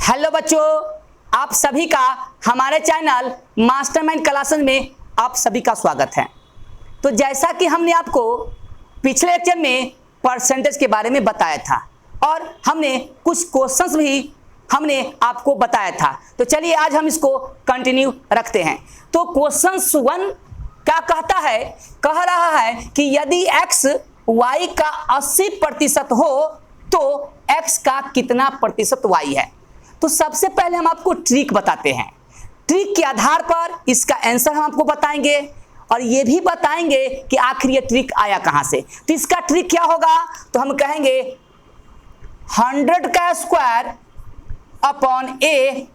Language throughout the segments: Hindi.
हेलो बच्चों, आप सभी का हमारे चैनल मास्टरमाइंड क्लासेस में आप सभी का स्वागत है। तो जैसा कि हमने आपको पिछले लेक्चर में परसेंटेज के बारे में बताया था और हमने कुछ क्वेश्चंस भी हमने आपको बताया था, तो चलिए आज हम इसको कंटिन्यू रखते हैं। तो क्वेश्चन 1 क्या कहता है, कह रहा है कि यदि x y का 80% हो तो x का कितना प्रतिशत y है। तो सबसे पहले हम आपको ट्रिक बताते हैं। ट्रिक के आधार पर इसका आंसर हम आपको बताएंगे और ये भी बताएंगे कि आखिर ये ट्रिक आया कहां से। तो इसका ट्रिक क्या होगा, तो हम कहेंगे 100 का स्क्वायर अपॉन a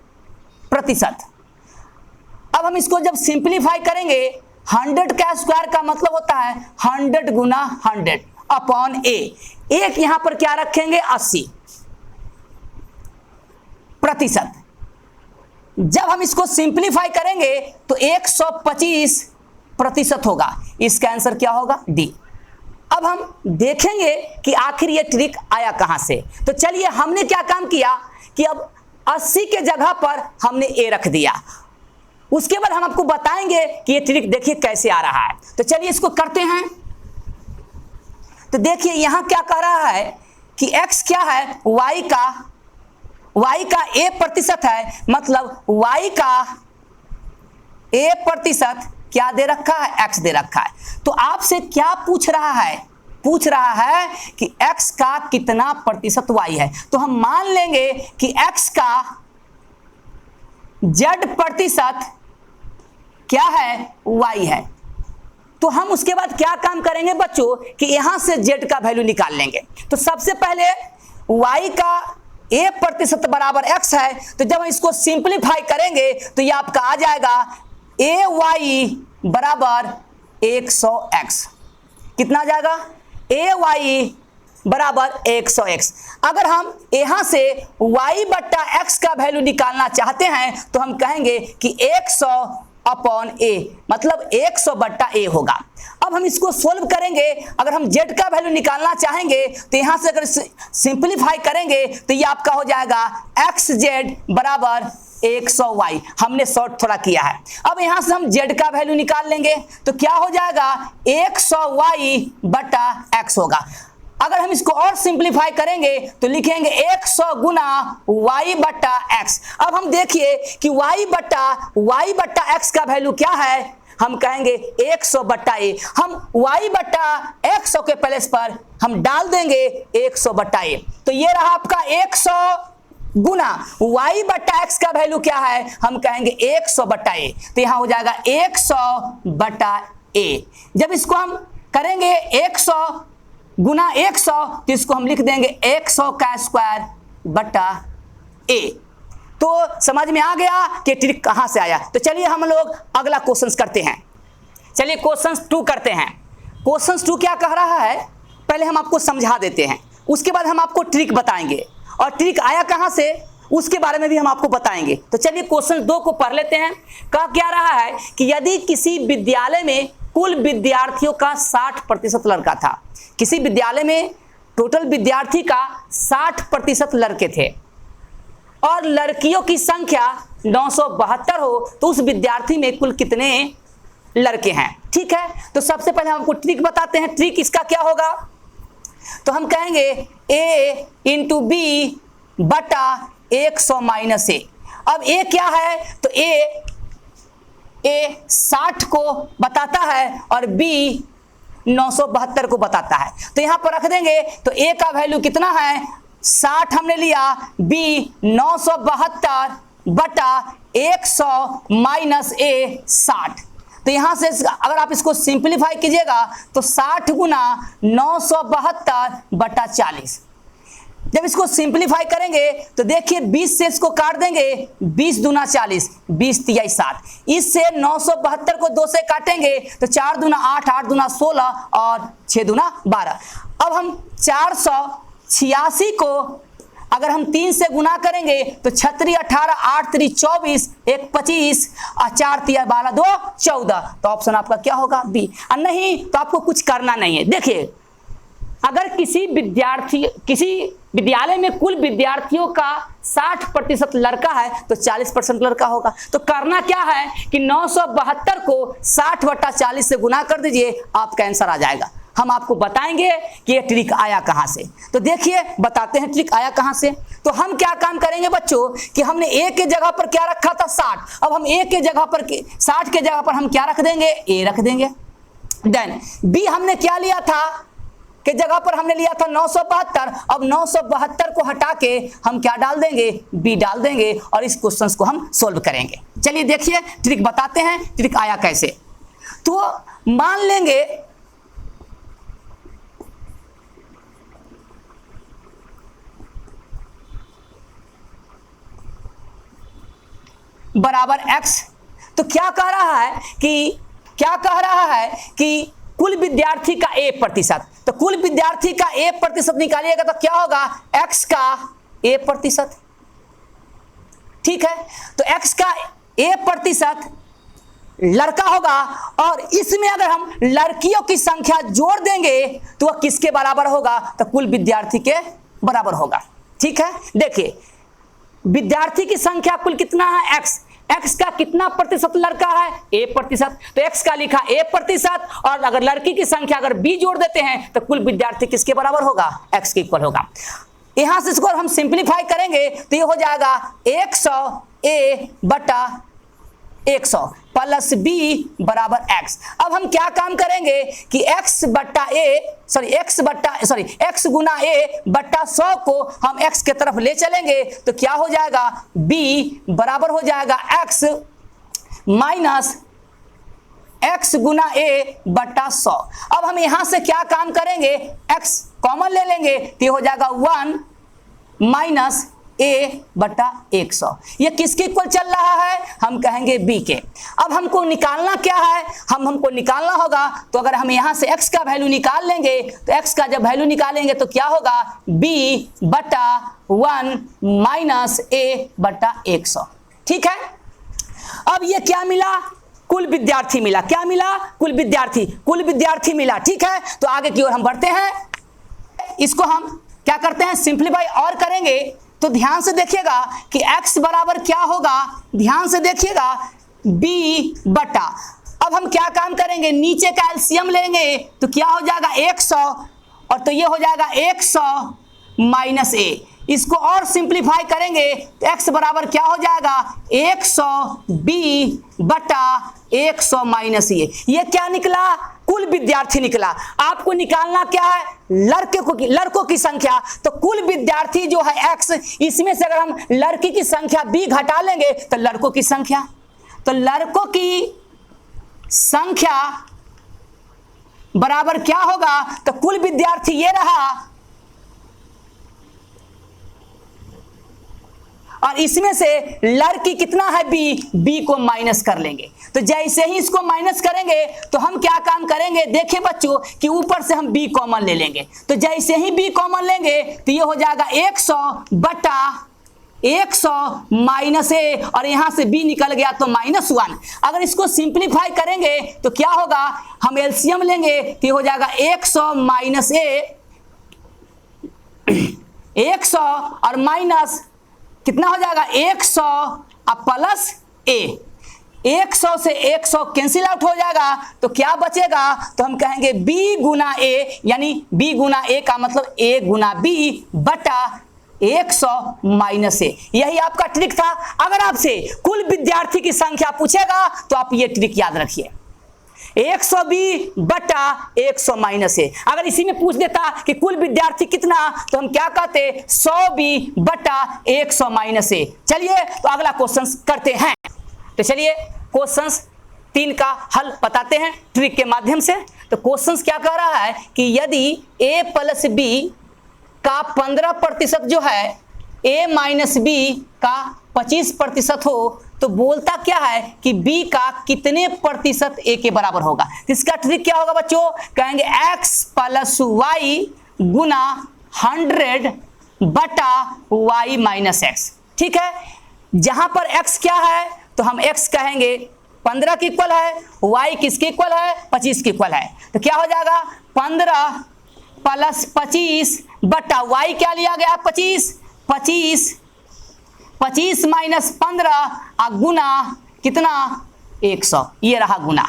प्रतिशत। अब हम इसको जब सिंप्लीफाई करेंगे, 100 का स्क्वायर का मतलब होता है 100 गुना 100 अपॉन a। एक यहां पर क्या रखेंगे 80 प्रतिशत। जब हम इसको सिंप्लीफाई करेंगे तो 125 प्रतिशत होगा। इसका आंसर क्या होगा डी। अब हम देखेंगे कि आखिर ये ट्रिक आया कहां से। तो चलिए हमने क्या काम किया कि अब 80 के जगह पर हमने ए रख दिया। उसके बाद हम आपको बताएंगे कि ये ट्रिक देखिए कैसे आ रहा है। तो चलिए इसको करते हैं। तो देखिए यहां क्या कह रहा है कि x क्या है, y का a प्रतिशत है, मतलब y का a प्रतिशत क्या दे रखा है, x दे रखा है। तो आपसे क्या पूछ रहा है, पूछ रहा है कि x का कितना प्रतिशत y है। तो हम मान लेंगे कि x का z प्रतिशत क्या है, y है। तो हम उसके बाद क्या काम करेंगे बच्चों कि यहां से z का वैल्यू निकाल लेंगे। तो सबसे पहले y का a प्रतिशत बराबर x है, तो जब हम इसको सिंप्लीफाई करेंगे तो ये आपका आ जाएगा ay बराबर 100x। कितना आ जाएगा, ay बराबर 100x। अगर हम यहां से y बट्टा x का वैल्यू निकालना चाहते हैं तो हम कहेंगे कि 100 अपॉन a, मतलब 100 बट्टा a होगा। अब हम इसको सोल्व करेंगे। अगर हम z का वैल्यू निकालना चाहेंगे तो यहां से अगर सिंप्लीफाई करेंगे तो ये आपका हो जाएगा xz बराबर 100y। हमने शॉर्ट थोड़ा किया है। अब यहां से हम z का वैल्यू निकाल लेंगे तो क्या हो जाएगा 100y बटा x होगा। अगर हम इसको और सिंप्लीफाई करेंगे तो लिखेंगे 100 गुना y बट्टा x। अब हम देखिए कि y बट्टा x का वैल्यू क्या है, हम कहेंगे 100 बट्टा a। हम y बट्टा 100 के प्लेस पर हम डाल देंगे 100 बट्टा a। तो ये रहा आपका 100 गुना y बट्टा x का वैल्यू क्या है, हम कहेंगे 100 बट्टा a। तो यहां हो जाएगा 100 बट्टा a। जब इसको हम करेंगे 100 गुना 100 तो इसको हम लिख देंगे 100 का स्क्वायर बट्टा a। तो समझ में आ गया कि ट्रिक कहां से आया। तो चलिए हम लोग अगला क्वेश्चन करते हैं। चलिए क्वेश्चन 2 करते हैं। क्वेश्चन 2 क्या कह रहा है, पहले हम आपको समझा देते हैं, उसके बाद हम आपको ट्रिक बताएंगे और ट्रिक आया कहां से उसके बारे में भी हम आपको बताएंगे। तो चलिए क्वेश्चन 2 को पढ़ लेते हैं। कह क्या रहा है कि यदि किसी विद्यालय में कुल विद्यार्थियों का 60% लड़का था, किसी विद्यालय में टोटल विद्यार्थी का 60% लड़के थे और लड़कियों की संख्या 972 हो, तो उस विद्यार्थी में कुल कितने लड़के हैं। ठीक है, तो सबसे पहले हम आपको ट्रिक बताते हैं। ट्रिक इसका क्या होगा, तो हम कहेंगे a इंटू बी बटा 100 माइनस a। अब a क्या है, तो a 60 को बताता है और b 972 को बताता है। तो यहां पर रख देंगे तो a का वैल्यू कितना है 60 हमने लिया, b 972 बटा 100 माइनस a 60। तो यहां से अगर आप इसको सिंप्लीफाई कीजिएगा तो 60 गुना 972 बटा 40। जब इसको सिंप्लीफाई करेंगे तो देखिए 20 से इसको काट देंगे, 20 दूना 40, 20 तिया 60। इससे 972 को 2 से काटेंगे तो 4 दूना 8, 8 दूना 16 और 6 दूना 12। अब हम 486 को अगर हम 3 से गुना करेंगे तो 6 18, 8 3 24, 1 25 और 4 तिया 12, 2 14। तो ऑप्शन आपका क्या होगा बी। और नहीं तो आपको कुछ करना नहीं है। देखिए अगर किसी विद्यालय में कुल विद्यार्थियों का 60% लड़का है तो 40% लड़का होगा। तो करना क्या है कि 972 को 60/40 से गुना कर दीजिए, आपका आंसर आ जाएगा। हम आपको बताएंगे कि ये ट्रिक आया कहां से। तो देखिए बताते हैं ट्रिक आया कहां से। तो हम क्या काम करेंगे बच्चों कि हमने ए के जगह पर क्या रखा था 60, अब हम ए के जगह पर 60 के जगह पर हम क्या रख देंगे, ए रख देंगे। देन बी हमने क्या लिया था के जगह पर हमने लिया था 972, अब 972 को हटा के हम क्या डाल देंगे, बी डाल देंगे और इस क्वेश्चन को हम सोल्व करेंगे। चलिए देखिए ट्रिक बताते हैं, ट्रिक आया कैसे। तो मान लेंगे बराबर x, तो क्या कह रहा है कि कुल विद्यार्थी का a%, तो कुल विद्यार्थी का a% निकालिएगा तो क्या होगा, x का a%। ठीक है, तो x का a% लड़का होगा और इसमें अगर हम लड़कियों की संख्या जोड़ देंगे तो वह किसके बराबर होगा, तो कुल विद्यार्थी के बराबर होगा। ठीक है, देखिए विद्यार्थी की संख्या कुल कितना है, x का कितना प्रतिशत लड़का है, a%, तो x का लिखा a% और अगर लड़की की संख्या अगर b जोड़ देते हैं तो कुल विद्यार्थी किसके बराबर होगा, x के इक्वल होगा। यहां से इसको हम सिंप्लीफाई करेंगे तो ये हो जाएगा 100 a बटा 100 प्लस b बराबर x। अब हम क्या काम करेंगे कि x गुना a बट्टा 100 को हम x के तरफ ले चलेंगे तो क्या हो जाएगा, b बराबर हो जाएगा x minus x Guna a बट्टा 100। अब हम यहां से क्या काम करेंगे, x कॉमन ले लेंगे तो ये हो जाएगा 1 माइनस a बटा 100। ये किसके इक्वल चल रहा है, हम कहेंगे b के। अब हमको निकालना क्या है, हमको निकालना होगा, तो अगर हम यहां से x का वैल्यू निकाल लेंगे तो x का जब वैल्यू निकालेंगे तो क्या होगा, b बटा 1 माइनस a बटा 100। ठीक है, अब ये क्या मिला, कुल विद्यार्थी मिला। क्या मिला, कुल विद्यार्थी मिला। ठीक है, तो आगे की ओर हम बढ़ते हैं। इसको हम क्या करते हैं, सिंप्लीफाई और करेंगे। तो ध्यान से देखिएगा कि x बराबर क्या होगा, ध्यान से देखिएगा b बटा, अब हम क्या काम करेंगे, नीचे का एलसीएम लेंगे तो क्या हो जाएगा 100 और तो ये हो जाएगा 100 माइनस a। इसको और सिंप्लीफाई करेंगे तो x बराबर क्या हो जाएगा, 100b बटा 100 माइनस ये क्या निकला, कुल विद्यार्थी निकला। आपको निकालना क्या है, लड़कों की संख्या। तो कुल विद्यार्थी जो है x, इसमें से अगर हम लड़की की संख्या b घटा लेंगे तो लड़कों की संख्या, तो लड़कों की संख्या बराबर क्या होगा, तो कुल विद्यार्थी ये रहा और इसमें से लड़की कितना है b को माइनस कर लेंगे। तो जैसे ही इसको माइनस करेंगे तो हम क्या काम करेंगे, देखिए बच्चों कि ऊपर से हम b कॉमन ले लेंगे। तो जैसे ही b कॉमन लेंगे तो ये हो जाएगा 100 बटा 100 माइनस a और यहां से b निकल गया तो -1। अगर इसको सिंप्लीफाई करेंगे तो क्या होगा, हम एलसीएम लेंगे तो ये हो जाएगा 100 माइनस a, 100 और माइनस कितना हो जाएगा 100 और प्लस a, 100 से 100 कैंसिल आउट हो जाएगा तो क्या बचेगा, तो हम कहेंगे b गुना a, यानी b गुना a का मतलब a गुना b बटा 100 माइनस a। यही आपका ट्रिक था। अगर आपसे कुल विद्यार्थी की संख्या पूछेगा तो आप ये ट्रिक याद रखिए, 100b बटा 100 माइनस a। अगर इसी में पूछ देता कि कुल विद्यार्थी कितना तो हम क्या कहते, 100b बटा 100 माइनस a। चलिए तो अगला क्वेश्चन करते हैं। तो चलिए क्वेश्चन 3 का हल बताते हैं ट्रिक के माध्यम से। तो क्वेश्चन क्या कह रहा है कि यदि a प्लस b का 15% जो है a माइनस b का 25% हो तो बोलता क्या है कि b का कितने प्रतिशत a के बराबर होगा। इसका ट्रिक क्या होगा बच्चों, कहेंगे x प्लस y गुना 100 बटा y माइनस x। ठीक है, जहां पर x क्या है तो हम x कहेंगे 15 के इक्वल है, y किसके इक्वल है, 25 के इक्वल है। तो क्या हो जाएगा 15 प्लस 25 बटा y क्या लिया गया 25 माइनस 15 गुना कितना 100, ये रहा गुना।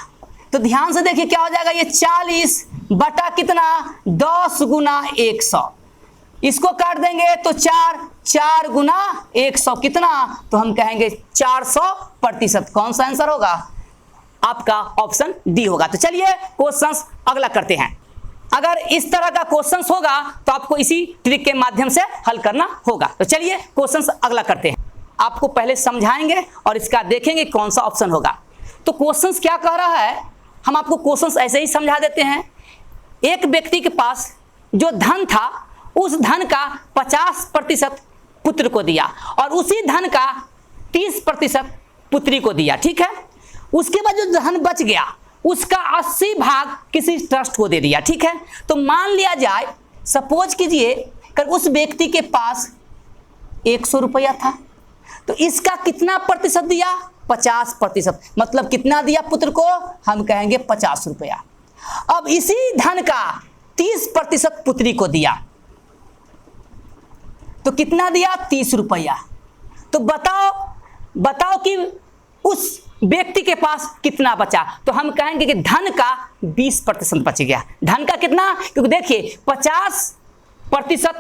तो ध्यान से देखिए क्या हो जाएगा, ये 40 बटा कितना 10 गुना 100, इसको काट देंगे तो 4 गुना 100 कितना, तो हम कहेंगे 400%। कौन सा आंसर होगा आपका, ऑप्शन डी होगा। तो चलिए क्वेश्चंस अगला करते हैं। अगर इस तरह का क्वेश्चंस होगा तो आपको इसी ट्रिक के माध्यम से हल करना होगा। तो चलिए क्वेश्चंस अगला करते हैं। आपको पहले समझाएंगे और इसका देखेंगे कौन सा ऑप्शन होगा। तो क्वेश्चंस क्या कह रहा है, हम आपको क्वेश्चंस ऐसे ही समझा देते हैं। एक व्यक्ति के पास जो धन था उस धन का 50% पुत्र को दिया और उसी धन का 30% पुत्री को दिया, ठीक है। उसके बाद जो धन बच गया उसका 80 भाग किसी ट्रस्ट को दे दिया, ठीक है। तो मान लिया जाए, सपोज कीजिए कि उस व्यक्ति के पास 100 रुपया था, तो इसका कितना प्रतिशत दिया 50%, मतलब कितना दिया पुत्र को, हम कहेंगे 50 रुपया। अब इसी धन का 30% पुत्री को दिया, तो कितना दिया 30 रुपया। तो बताओ कि उस व्यक्ति के पास कितना बचा, तो हम कहेंगे कि धन का 20% बच गया। धन का कितना, क्योंकि देखिए 50%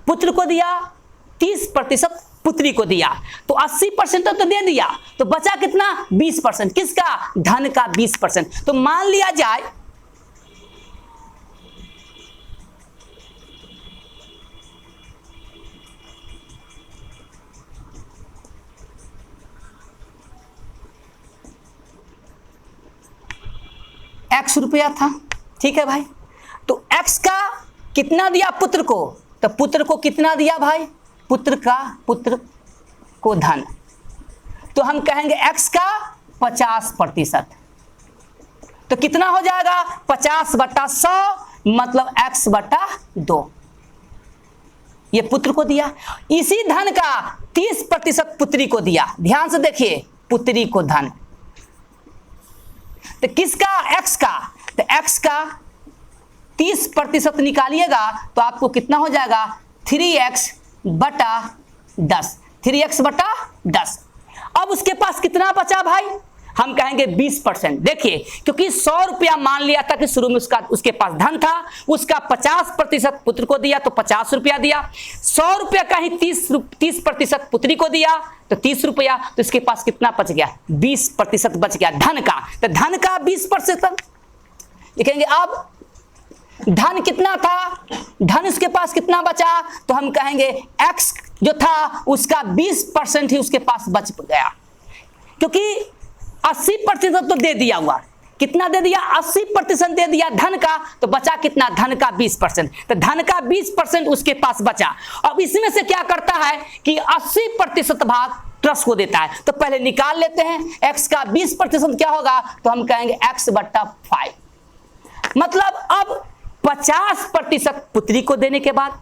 पुत्र को दिया, 30% पुत्री को दिया, तो 80% तो दे दिया, तो बचा कितना 20%, किसका, धन का 20%। तो मान लिया जाए x रुपया था, ठीक है भाई। तो x का कितना दिया पुत्र को, तो पुत्र को कितना दिया भाई, पुत्र को धन, तो हम कहेंगे x का 50%, तो कितना हो जाएगा 50/100, मतलब x/2, ये पुत्र को दिया। इसी धन का 30% पुत्री को दिया। ध्यान से देखिए, पुत्री को धन, तो किसका, x का, तो x का 30% निकालिएगा तो आपको कितना हो जाएगा 3x/10, 3x/10। अब उसके पास कितना बचा भाई, हम कहेंगे 20%। देखिए, क्योंकि 100 रुपया मान लिया था कि शुरू में उसके पास धन था, उसका 50% पुत्र को दिया तो 50 रुपया दिया, 100 रुपया का ही 30% पुत्री को दिया तो 30 रुपया, तो इसके पास कितना बच गया 20% बच गया धन का। तो धन का 20% लिखेंगे। अब धन कितना था, धन उसके पास कितना बचा, तो हम कहेंगे x जो था उसका 20% ही उसके पास बच गया, क्योंकि 80% तो दे दिया हुआ, कितना दे दिया 80% दे दिया धन का, तो बचा कितना, धन का 20%। तो धन का 20% उसके पास बचा। अब इसमें से क्या करता है कि 80% भाग ट्रस्ट को देता है। तो पहले निकाल लेते हैं, x का 20% क्या होगा, तो हम कहेंगे x/5, मतलब अब 50% पुत्री को देने के बाद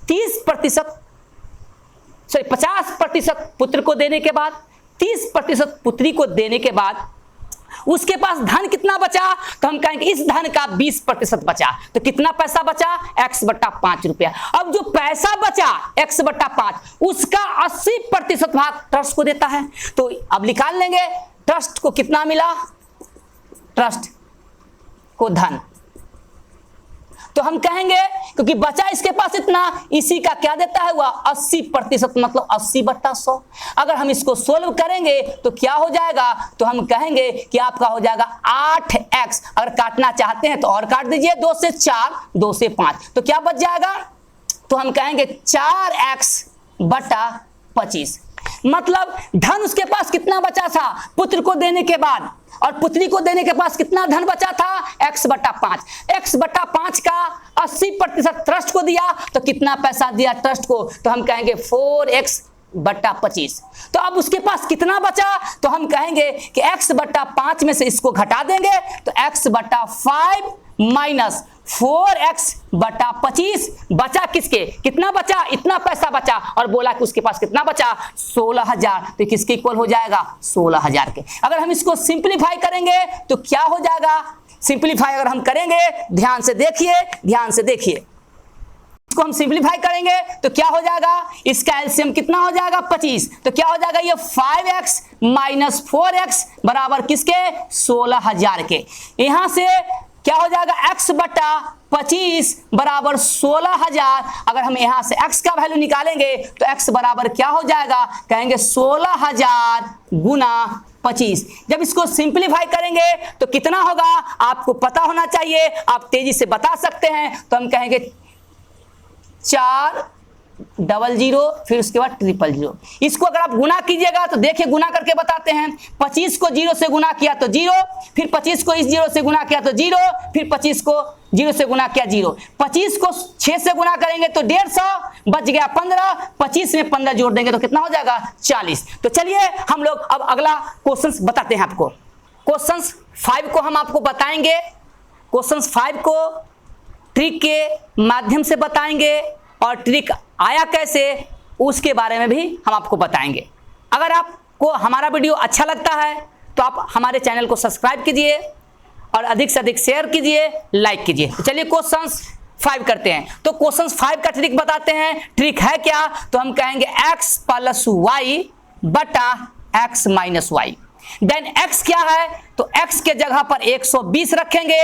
50% पुत्र को देने के बाद 30% पुत्री को देने के बाद उसके पास धन कितना बचा, तो हम कहेंगे इस धन का 20% बचा, तो कितना पैसा बचा x/5 रुपया। अब जो पैसा बचा x/5 उसका 80% भाग ट्रस्ट को देता है। तो अब निकाल लेंगे ट्रस्ट को कितना मिला, ट्रस्ट को धन, तो हम कहेंगे क्योंकि बचा इसके पास इतना, इसी का क्या देता है हुआ 80%, मतलब 80/100। अगर हम इसको सोल्व करेंगे तो क्या हो जाएगा, तो हम कहेंगे कि आपका हो जाएगा 8x। अगर काटना चाहते हैं तो और काट दीजिए, 2 से 4, 2 से 5, तो क्या बच जाएगा, तो हम कहेंगे 4x/25। मतलब धन उसके पास कितना बचा था पुत्र को देने के बाद, और पुत्री को देने के पास कितना धन बचा था x/5। x/5 का 80% ट्रस्ट को दिया, तो कितना पैसा दिया ट्रस्ट को, तो हम कहेंगे 4x/25। तो अब उसके पास कितना बचा, तो हम कहेंगे कि x/5 में से इसको घटा देंगे, तो x/5 माइनस 4x/25 बचा किसके, कितना बचा, इतना पैसा बचा, और बोला कि उसके पास कितना बचा 16,000, तो किसके इक्वल हो जाएगा 16,000 के। अगर हम इसको सिंप्लीफाई करेंगे तो क्या हो जाएगा सिंप्लीफाई अगर हम करेंगे, ध्यान से देखिए, ध्यान से देखिए, इसको हम सिंप्लीफाई करेंगे तो क्या हो जाएगा, इसका एलसीएम कितना हो जाएगा 25, तो क्या हो जाएगा ये 5x माइनस 4x बराबर किसके 16,000 के। यहां से क्या हो जाएगा x बटा 25 बराबर 16,000। अगर हम यहां से x का वैल्यू निकालेंगे तो x बराबर क्या हो जाएगा, कहेंगे 16,000 गुना 25। जब इसको सिंप्लीफाई करेंगे तो कितना होगा आपको पता होना चाहिए, आप तेजी से बता सकते हैं। तो हम कहेंगे 400 फिर उसके बाद 000। इसको अगर आप गुना कीजिएगा तो देखिए गुना करके बताते हैं। 25 को 0 से गुना किया तो 0, फिर 25 को इस 0 से गुना किया तो 0, फिर 25 को 0 से गुना किया 0, 25 को 6 से गुना करेंगे तो 150, बच गया 15, 25 में 15 जोड़ देंगे तो कितना हो जाएगा 40। तो चलिए हम लोग अब अगला क्वेश्चन बताते हैं आपको। क्वेश्चन 5 को हम आपको बताएंगे, क्वेश्चन 5 को ट्रिक के माध्यम से बताएंगे और ट्रिक आया कैसे उसके बारे में भी हम आपको बताएंगे। अगर आपको हमारा वीडियो अच्छा लगता है तो आप हमारे चैनल को सब्सक्राइब कीजिए और अधिक से अधिक शेयर कीजिए, लाइक कीजिए। तो चलिए क्वेश्चन 5 करते हैं। तो क्वेश्चन 5 का ट्रिक बताते हैं। ट्रिक है क्या, तो हम कहेंगे x प्लस वाई बटा x minus y. Then x क्या है, तो x के जगह पर 120 रखेंगे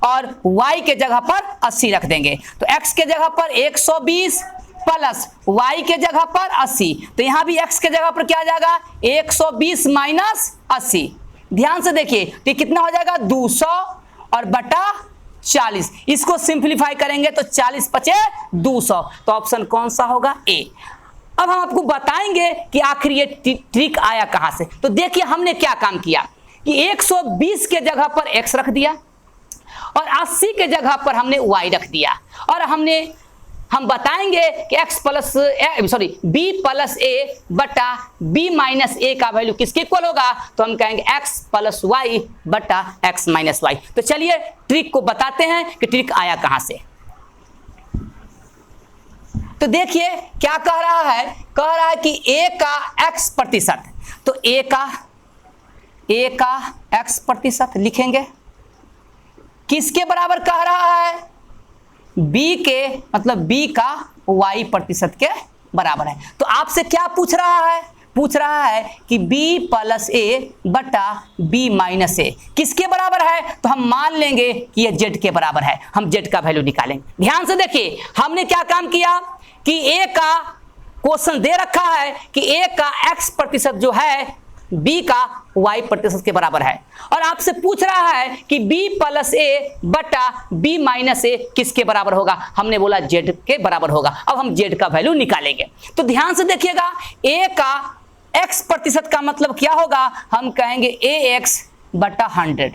और y के जगह पर 80 रख देंगे। तो x के जगह पर 120 प्लस y के जगह पर 80, तो यहां भी x के जगह पर क्या आ जाएगा 120 माइनस 80। ध्यान से देखिए तो कितना हो जाएगा 200 और बटा 40। इसको सिंप्लीफाई करेंगे तो 40 पचे 200, तो ऑप्शन कौन सा होगा ए। अब हम आपको बताएंगे कि आखिर ये ट्रिक आया कहां से। तो देखिए हमने क्या काम किया कि 120 के जगह पर x रख दिया और 80 के जगह पर हमने y रख दिया, और हम बताएंगे कि b प्लस ए बटा b माइनस ए का वैल्यू किसके इक्वल होगा, तो हम कहेंगे x प्लस वाई बटा x माइनस वाई। तो चलिए ट्रिक को बताते हैं कि ट्रिक आया कहां से। तो देखिए क्या कह रहा है कि a का x प्रतिशत, तो a का x प्रतिशत लिखेंगे किसके बराबर कह रहा है, b के, मतलब b का y प्रतिशत के बराबर है। तो आपसे क्या पूछ रहा है कि b प्लस ए बटा b माइनस ए किसके बराबर है, तो हम मान लेंगे कि यह z के बराबर है। हम z का वैल्यू निकालेंगे। ध्यान से देखिए हमने क्या काम किया कि a का क्वेश्चन दे रखा है कि a का x प्रतिशत जो है b का y प्रतिशत के बराबर है, और आपसे पूछ रहा है कि b प्लस ए बटा b माइनस ए किसके बराबर होगा, हमने बोला z के बराबर होगा। अब हम z का वैल्यू निकालेंगे। तो ध्यान से देखिएगा a का x प्रतिशत का मतलब क्या होगा, हम कहेंगे ax बटा 100,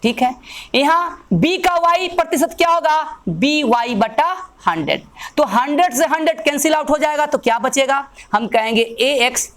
ठीक है। यहाँ b का y प्रतिशत क्या होगा, by बटा 100। तो 100 से 100 कैंसिल आउट हो जाएगा तो क्या बचेगा, हम कहेंगे ax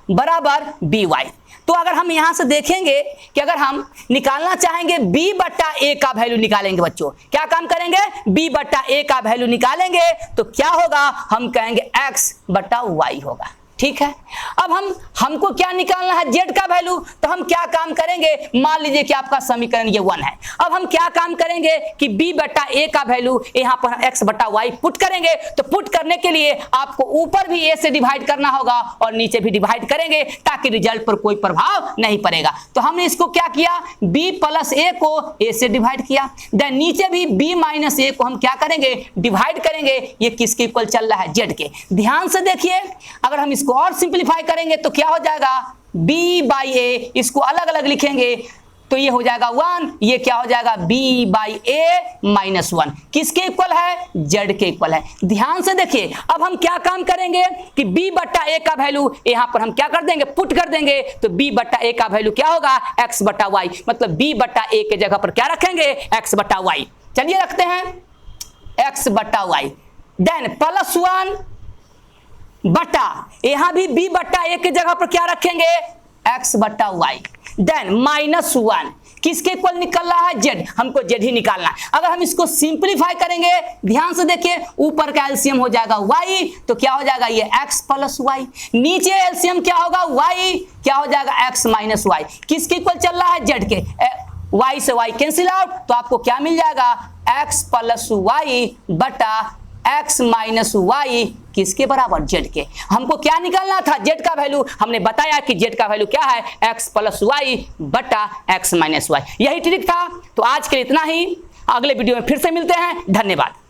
बराबर by। तो अगर हम यहां से देखेंगे कि अगर हम निकालना चाहेंगे b बटा a का वैल्यू निकालेंगे, बच्चों क्या काम करेंगे, b बटा a का वैल्यू निकालेंगे तो क्या होगा, हम कहेंगे x बटा y होगा, ठीक है। अब हमको क्या निकालना है, z का वैल्यू। तो हम क्या काम करेंगे, मान लीजिए कि आपका समीकरण ये 1 है। अब हम क्या काम करेंगे कि b बटा a का वैल्यू यहां पर x बटा y पुट करेंगे। तो पुट करने के लिए आपको ऊपर भी a से डिवाइड करना होगा और नीचे भी डिवाइड करेंगे ताकि रिजल्ट पर कोई प्रभाव नहीं पड़ेगा। तो हमने इसको क्या किया, b प्लस a को a से डिवाइड किया, देन नीचे भी b माइनस a को हम क्या करेंगे, डिवाइड करेंगे। ये किसके इक्वल चल रहा है, z के। ध्यान से देखिए अगर हम इसको और सिंप्लीफाई करेंगे तो क्या हो जाएगा, b बाई ए, इसको अलग अलग लिखेंगे तो ये हो जाएगा 1, ये क्या हो जाएगा b बाई ए माइनस 1, किसके इक्वल है, z के इक्वल है। ध्यान से देखिए अब हम क्या काम करेंगे कि b बटा a का वैल्यू यहां पर हम क्या कर देंगे, पुट कर देंगे। तो b बटा a का वैल्यू क्या होगा, x बटा y, मतलब b बटा a के जगह पर क्या रखेंगे, x बटा y। चलिए रखते हैं x बटा y, देन प्लस 1 बटा, यहां भी b बटा a के जगह पर क्या रखेंगे, x बटा y, देन माइनस 1, किसके इक्वल निकल रहा है, z, हमको z ही निकालना है। अगर हम इसको सिंप्लीफाई करेंगे, ध्यान से देखिए ऊपर का एलसीएम हो जाएगा y, तो क्या हो जाएगा ये x प्लस y, नीचे एलसीएम क्या होगा y, क्या हो जाएगा x माइनस y, किसके इक्वल चल रहा है, z के। y से y कैंसिल आउट, तो आपको क्या मिल जाएगा, x प्लस वाई बटा x माइनस वाई किसके बराबर, z के। हमको क्या निकालना था, z का वैल्यू। हमने बताया कि z का वैल्यू क्या है, x प्लस वाई बटा x माइनस वाई, यही ट्रिक था। तो आज के लिए इतना ही, अगले वीडियो में फिर से मिलते हैं, धन्यवाद।